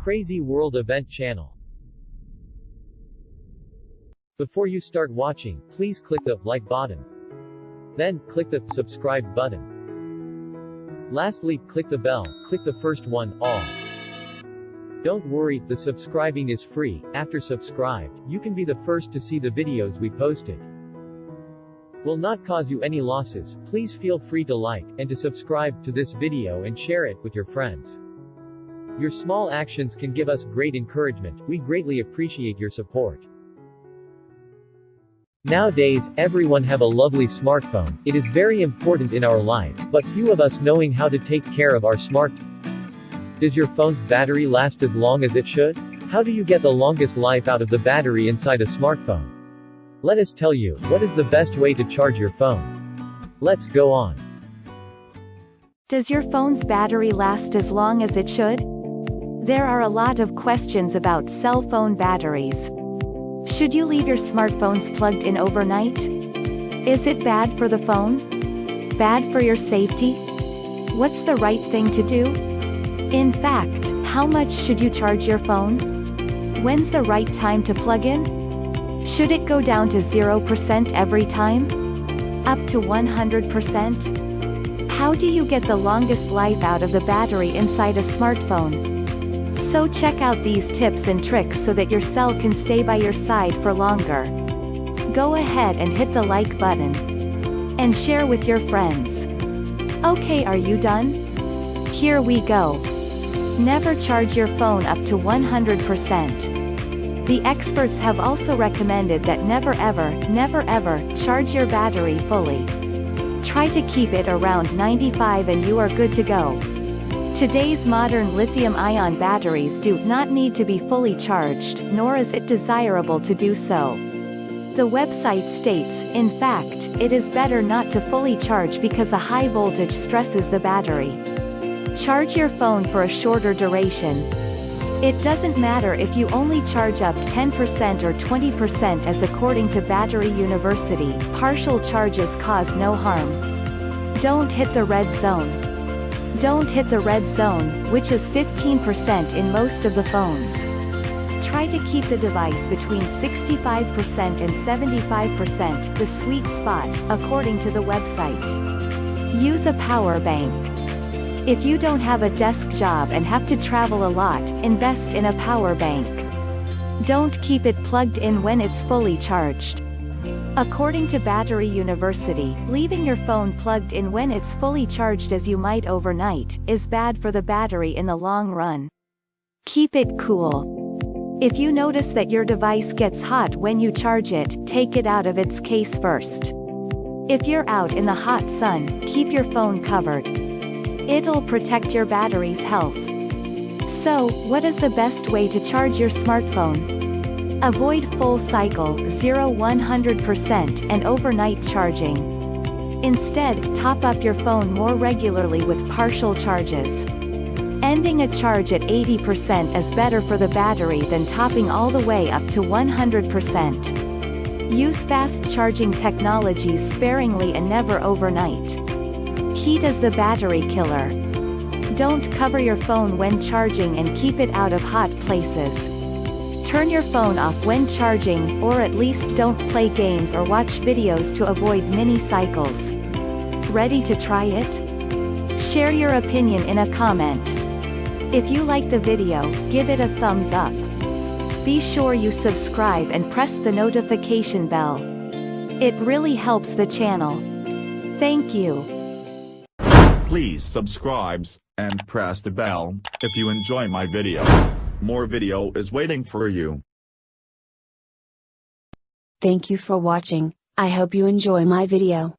Crazy World Event Channel. Before you start watching, please click the like button. Then, click the subscribe button. Lastly, click the bell, click the first one, all. Don't worry, the subscribing is free. After subscribed, you can be the first to see the videos we posted. Will not cause you any losses. Please feel free to like, and to subscribe to this video and share it with your friends. Your small actions can give us great encouragement. We greatly appreciate your support. Nowadays, everyone have a lovely smartphone. It is very important in our life, but few of us knowing how to take care of our smartphone. Does your phone's battery last as long as it should? How do you get the longest life out of the battery inside a smartphone? Let us tell you, what is the best way to charge your phone. Let's go on. Does your phone's battery last as long as it should? There are a lot of questions about cell phone batteries. Should you leave your smartphones plugged in overnight? Is it bad for the phone? Bad for your safety? What's the right thing to do? In fact, how much should you charge your phone? When's the right time to plug in? Should it go down to 0% every time? Up to 100%? How do you get the longest life out of the battery inside a smartphone? So check out these tips and tricks so that your cell can stay by your side for longer. Go ahead and hit the like button. And share with your friends. Okay, are you done? Here we go. Never charge your phone up to 100%. The experts have also recommended that never ever charge your battery fully. Try to keep it around 95 and you are good to go. Today's modern lithium-ion batteries do not need to be fully charged, nor is it desirable to do so. The website states, in fact, it is better not to fully charge because a high voltage stresses the battery. Charge your phone for a shorter duration. It doesn't matter if you only charge up 10% or 20%, as according to Battery University, partial charges cause no harm. Don't hit the red zone. Don't hit the red zone, which is 15% in most of the phones. Try to keep the device between 65% and 75%, the sweet spot, according to the website. Use a power bank. If you don't have a desk job and have to travel a lot, invest in a power bank. Don't keep it plugged in when it's fully charged. According to Battery University, leaving your phone plugged in when it's fully charged, as you might overnight, is bad for the battery in the long run. Keep it cool. If you notice that your device gets hot when you charge it, take it out of its case first. If you're out in the hot sun, keep your phone covered. It'll protect your battery's health. So, what is the best way to charge your smartphone? Avoid full cycle, 0-100%, and overnight charging. Instead, top up your phone more regularly with partial charges. Ending a charge at 80% is better for the battery than topping all the way up to 100%. Use fast charging technologies sparingly and never overnight. Heat is the battery killer. Don't cover your phone when charging and keep it out of hot places. Turn your phone off when charging, or at least don't play games or watch videos to avoid mini cycles. Ready to try it? Share your opinion in a comment. If you like the video, give it a thumbs up. Be sure you subscribe and press the notification bell. It really helps the channel. Thank you. Please subscribe and press the bell if you enjoy my video. More video is waiting for you. Thank you for watching. I hope you enjoy my video.